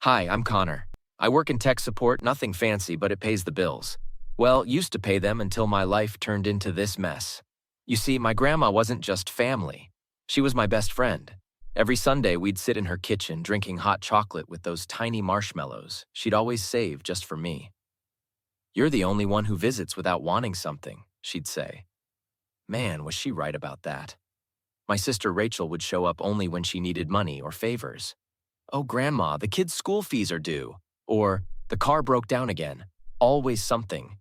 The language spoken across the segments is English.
Hi, I'm Connor. I work in tech support, nothing fancy, but it pays the bills. Well, used to pay them until my life turned into this mess. You see, my grandma wasn't just family. She was my best friend. Every Sunday, we'd sit in her kitchen drinking hot chocolate with those tiny marshmallows she'd always save just for me. "You're the only one who visits without wanting something," she'd say. Man, was she right about that. My sister Rachel would show up only when she needed money or favors. "Oh, Grandma, the kids' school fees are due." Or, "The car broke down again." Always something.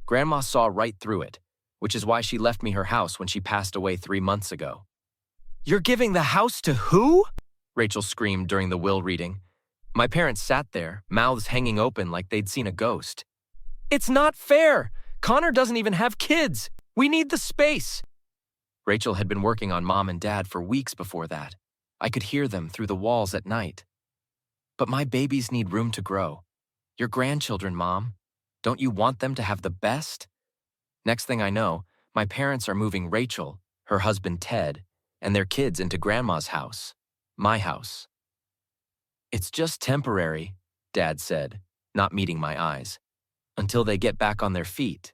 Grandma saw right through it, which is why she left me her house when she passed away 3 months ago. "You're giving the house to who?" Rachel screamed during the will reading. My parents sat there, mouths hanging open like they'd seen a ghost. "It's not fair! Connor doesn't even have kids! We need the space!" Rachel had been working on Mom and Dad for weeks before that. I could hear them through the walls at night. "But my babies need room to grow. Your grandchildren, Mom. Don't you want them to have the best?" Next thing I know, my parents are moving Rachel, her husband Ted, and their kids into Grandma's house. My house. "It's just temporary," Dad said, not meeting my eyes, "until they get back on their feet."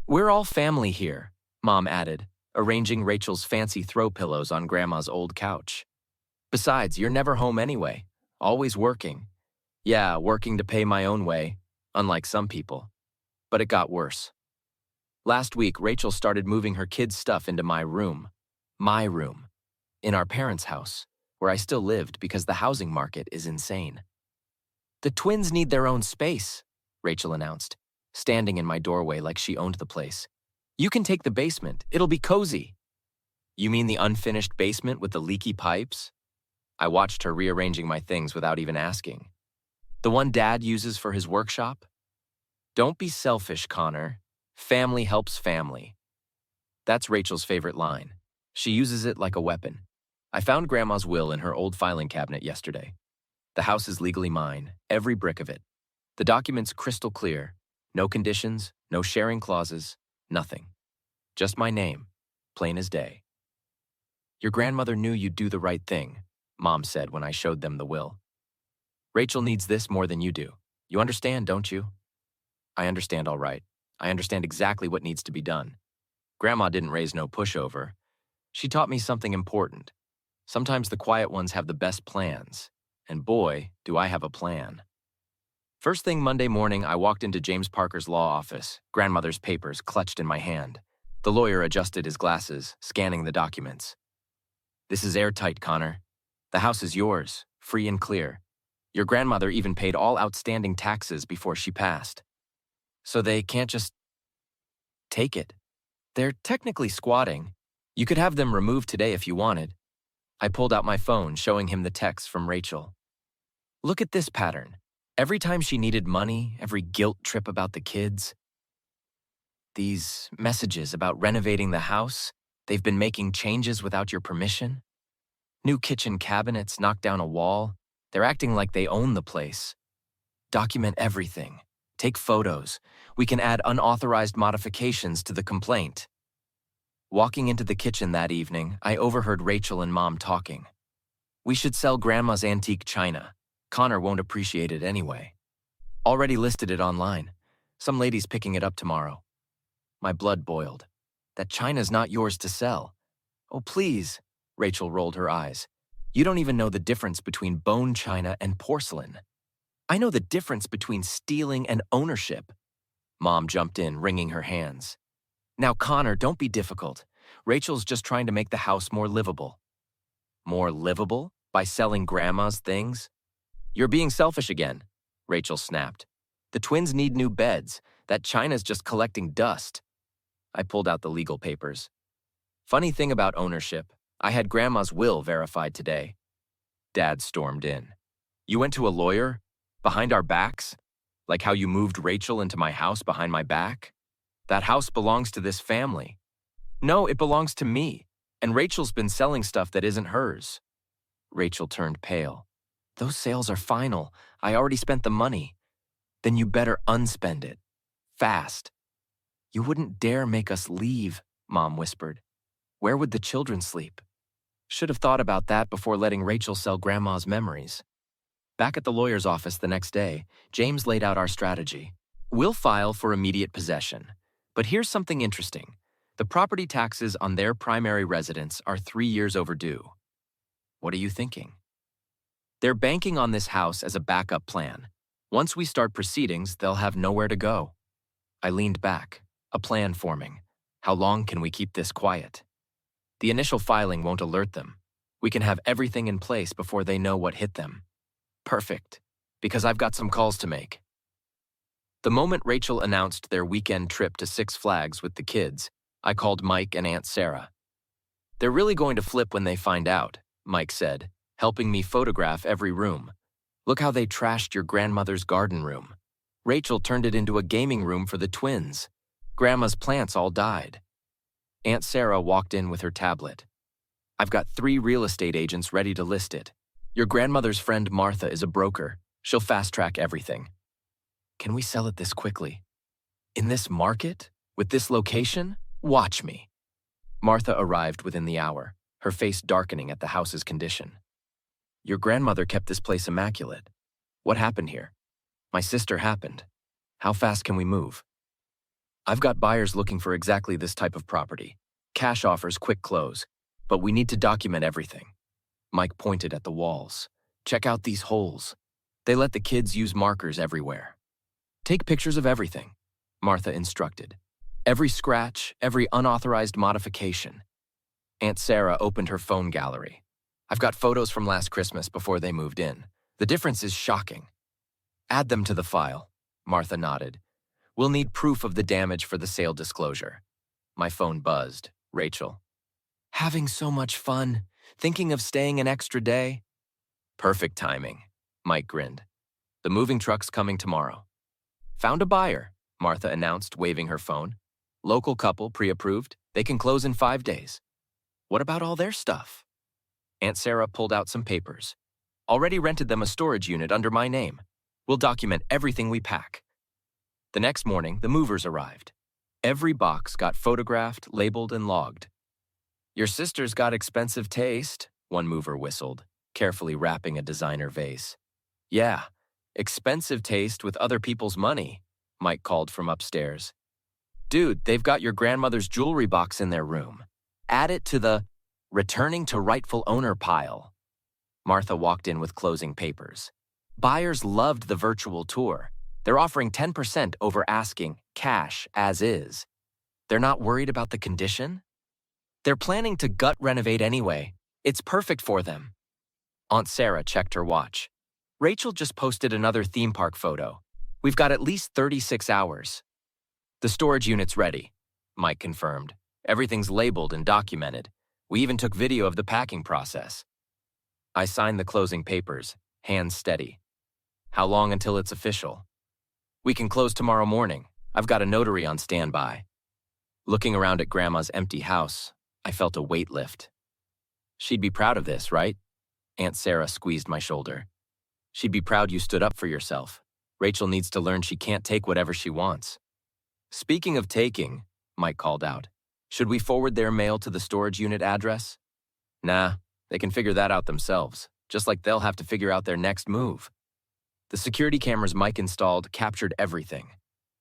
"We're all family here," Mom added, arranging Rachel's fancy throw pillows on Grandma's old couch. "Besides, you're never home anyway, always working." Yeah, working to pay my own way, unlike some people. But it got worse. Last week, Rachel started moving her kids' stuff into my room. My room. In our parents' house, where I still lived because the housing market is insane. "The twins need their own space," Rachel announced, standing in my doorway like she owned the place. "You can take the basement. It'll be cozy." "You mean the unfinished basement with the leaky pipes?" I watched her rearranging my things without even asking. "The one Dad uses for his workshop?" "Don't be selfish, Connor. Family helps family." That's Rachel's favorite line. She uses it like a weapon. I found Grandma's will in her old filing cabinet yesterday. The house is legally mine, every brick of it. The document's crystal clear. No conditions, no sharing clauses, nothing. Just my name, plain as day. "Your grandmother knew you'd do the right thing," Mom said when I showed them the will. "Rachel needs this more than you do. You understand, don't you?" I understand all right. I understand exactly what needs to be done. Grandma didn't raise no pushover. She taught me something important. Sometimes the quiet ones have the best plans. And boy, do I have a plan. First thing Monday morning, I walked into James Parker's law office, grandmother's papers clutched in my hand. The lawyer adjusted his glasses, scanning the documents. "This is airtight, Connor. The house is yours, free and clear. Your grandmother even paid all outstanding taxes before she passed. So they can't just take it. They're technically squatting. You could have them removed today if you wanted." I pulled out my phone, showing him the text from Rachel. "Look at this pattern. Every time she needed money, every guilt trip about the kids. These messages about renovating the house, they've been making changes without your permission. New kitchen cabinets, knock down a wall. They're acting like they own the place. Document everything. Take photos. We can add unauthorized modifications to the complaint." Walking into the kitchen that evening, I overheard Rachel and Mom talking. "We should sell Grandma's antique china. Connor won't appreciate it anyway. Already listed it online. Some lady's picking it up tomorrow." My blood boiled. "That china's not yours to sell." "Oh, please," Rachel rolled her eyes. "You don't even know the difference between bone china and porcelain." "I know the difference between stealing and ownership." Mom jumped in, wringing her hands. "Now, Connor, don't be difficult. Rachel's just trying to make the house more livable." "More livable? By selling Grandma's things?" "You're being selfish again," Rachel snapped. "The twins need new beds. That china's just collecting dust." I pulled out the legal papers. "Funny thing about ownership, I had Grandma's will verified today." Dad stormed in. "You went to a lawyer? Behind our backs? Like how you moved Rachel into my house behind my back? That house belongs to this family." "No, it belongs to me, and Rachel's been selling stuff that isn't hers." Rachel turned pale. "Those sales are final. I already spent the money." "Then you better unspend it. Fast." "You wouldn't dare make us leave," Mom whispered. "Where would the children sleep?" Should have thought about that before letting Rachel sell Grandma's memories. Back at the lawyer's office the next day, James laid out our strategy. We'll file for immediate possession. But here's something interesting. The property taxes on their primary residence are 3 years overdue. What are you thinking? They're banking on this house as a backup plan. Once we start proceedings, they'll have nowhere to go. I leaned back, a plan forming. How long can we keep this quiet? The initial filing won't alert them. We can have everything in place before they know what hit them. Perfect, because I've got some calls to make. The moment Rachel announced their weekend trip to Six Flags with the kids, I called Mike and Aunt Sarah. They're really going to flip when they find out, Mike said, helping me photograph every room. Look how they trashed your grandmother's garden room. Rachel turned it into a gaming room for the twins. Grandma's plants all died. Aunt Sarah walked in with her tablet. I've got 3 real estate agents ready to list it. Your grandmother's friend Martha is a broker. She'll fast-track everything. Can we sell it this quickly? In this market? With this location? Watch me. Martha arrived within the hour, her face darkening at the house's condition. Your grandmother kept this place immaculate. What happened here? My sister happened. How fast can we move? I've got buyers looking for exactly this type of property. Cash offers, quick close. But we need to document everything. Mike pointed at the walls. Check out these holes. They let the kids use markers everywhere. Take pictures of everything, Martha instructed. Every scratch, every unauthorized modification. Aunt Sarah opened her phone gallery. I've got photos from last Christmas before they moved in. The difference is shocking. Add them to the file, Martha nodded. We'll need proof of the damage for the sale disclosure. My phone buzzed. Rachel. Having so much fun. Thinking of staying an extra day? Perfect timing, Mike grinned. The moving truck's coming tomorrow. Found a buyer, Martha announced, waving her phone. Local couple, pre-approved. They can close in 5 days. What about all their stuff? Aunt Sarah pulled out some papers. Already rented them a storage unit under my name. We'll document everything we pack. The next morning, the movers arrived. Every box got photographed, labeled, and logged. Your sister's got expensive taste, one mover whistled, carefully wrapping a designer vase. Yeah, expensive taste with other people's money, Mike called from upstairs. Dude, they've got your grandmother's jewelry box in their room. Add it to the returning to rightful owner pile. Martha walked in with closing papers. Buyers loved the virtual tour. They're offering 10% over asking, cash as is. They're not worried about the condition? They're planning to gut renovate anyway. It's perfect for them. Aunt Sarah checked her watch. Rachel just posted another theme park photo. We've got at least 36 hours. The storage unit's ready, Mike confirmed. Everything's labeled and documented. We even took video of the packing process. I signed the closing papers, hands steady. How long until it's official? We can close tomorrow morning. I've got a notary on standby. Looking around at Grandma's empty house, I felt a weight lift. She'd be proud of this, right? Aunt Sarah squeezed my shoulder. She'd be proud you stood up for yourself. Rachel needs to learn she can't take whatever she wants. Speaking of taking, Mike called out, should we forward their mail to the storage unit address? Nah, they can figure that out themselves, just like they'll have to figure out their next move. The security cameras Mike installed captured everything.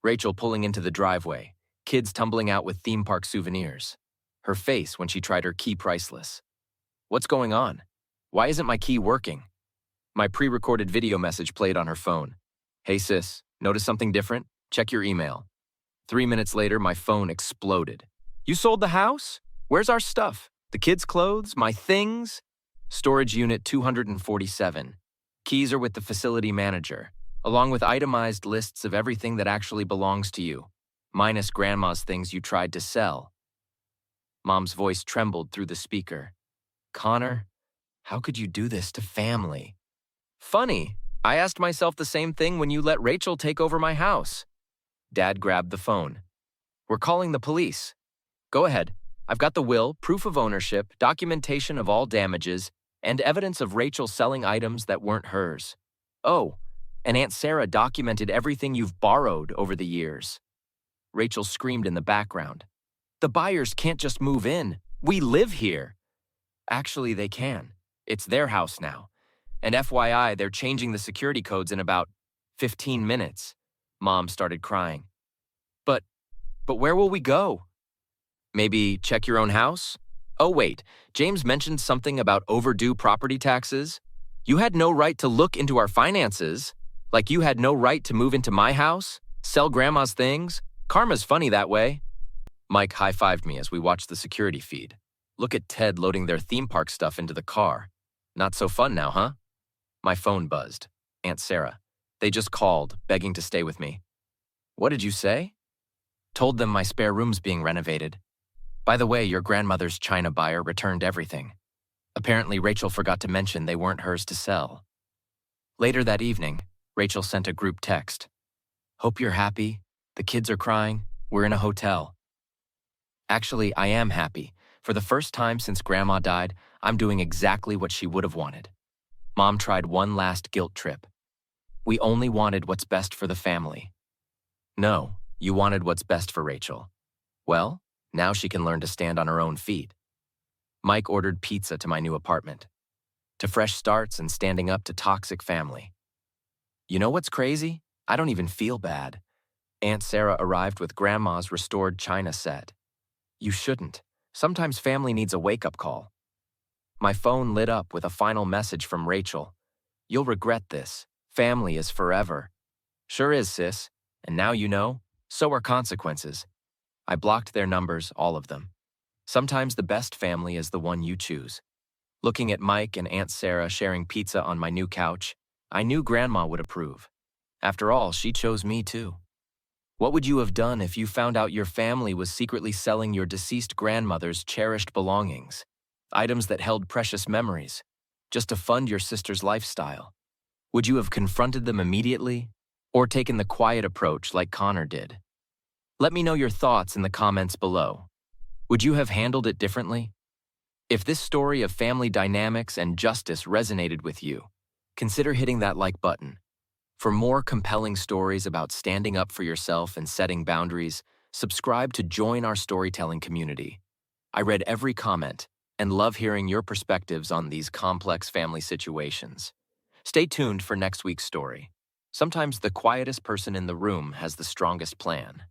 Rachel pulling into the driveway, kids tumbling out with theme park souvenirs. Her face when she tried her key priceless. What's going on? Why isn't my key working? My pre-recorded video message played on her phone. Hey sis, notice something different? Check your email. 3 minutes later, my phone exploded. You sold the house? Where's our stuff? The kids' clothes? My things? Storage unit 247. Keys are with the facility manager, along with itemized lists of everything that actually belongs to you, minus Grandma's things you tried to sell. Mom's voice trembled through the speaker. Connor, how could you do this to family? Funny, I asked myself the same thing when you let Rachel take over my house. Dad grabbed the phone. We're calling the police. Go ahead. I've got the will, proof of ownership, documentation of all damages, and evidence of Rachel selling items that weren't hers. Oh, and Aunt Sarah documented everything you've borrowed over the years. Rachel screamed in the background. The buyers can't just move in. We live here. Actually, they can. It's their house now. And FYI, they're changing the security codes in about 15 minutes. Mom started crying. But, but where will we go? Maybe check your own house? Oh wait, James mentioned something about overdue property taxes. You had no right to look into our finances. Like you had no right to move into my house, sell grandma's things. Karma's funny that way. Mike high-fived me as we watched the security feed. Look at Ted loading their theme park stuff into the car. Not so fun now, huh? My phone buzzed. Aunt Sarah. They just called, begging to stay with me. What did you say? Told them my spare room's being renovated. By the way, your grandmother's China buyer returned everything. Apparently, Rachel forgot to mention they weren't hers to sell. Later that evening, Rachel sent a group text. Hope you're happy. The kids are crying. We're in a hotel. Actually, I am happy. For the first time since Grandma died, I'm doing exactly what she would have wanted. Mom tried one last guilt trip. We only wanted what's best for the family. No, you wanted what's best for Rachel. Well, now she can learn to stand on her own feet. Mike ordered pizza to my new apartment. To fresh starts and standing up to toxic family. You know what's crazy? I don't even feel bad. Aunt Sarah arrived with Grandma's restored china set. You shouldn't. Sometimes family needs a wake-up call. My phone lit up with a final message from Rachel. You'll regret this. Family is forever. Sure is, sis. And now you know, so are consequences. I blocked their numbers, all of them. Sometimes the best family is the one you choose. Looking at Mike and Aunt Sarah sharing pizza on my new couch, I knew Grandma would approve. After all, she chose me too. What would you have done if you found out your family was secretly selling your deceased grandmother's cherished belongings, items that held precious memories, just to fund your sister's lifestyle? Would you have confronted them immediately, or taken the quiet approach like Connor did? Let me know your thoughts in the comments below. Would you have handled it differently? If this story of family dynamics and justice resonated with you, consider hitting that like button. For more compelling stories about standing up for yourself and setting boundaries, subscribe to join our storytelling community. I read every comment and love hearing your perspectives on these complex family situations. Stay tuned for next week's story. Sometimes the quietest person in the room has the strongest plan.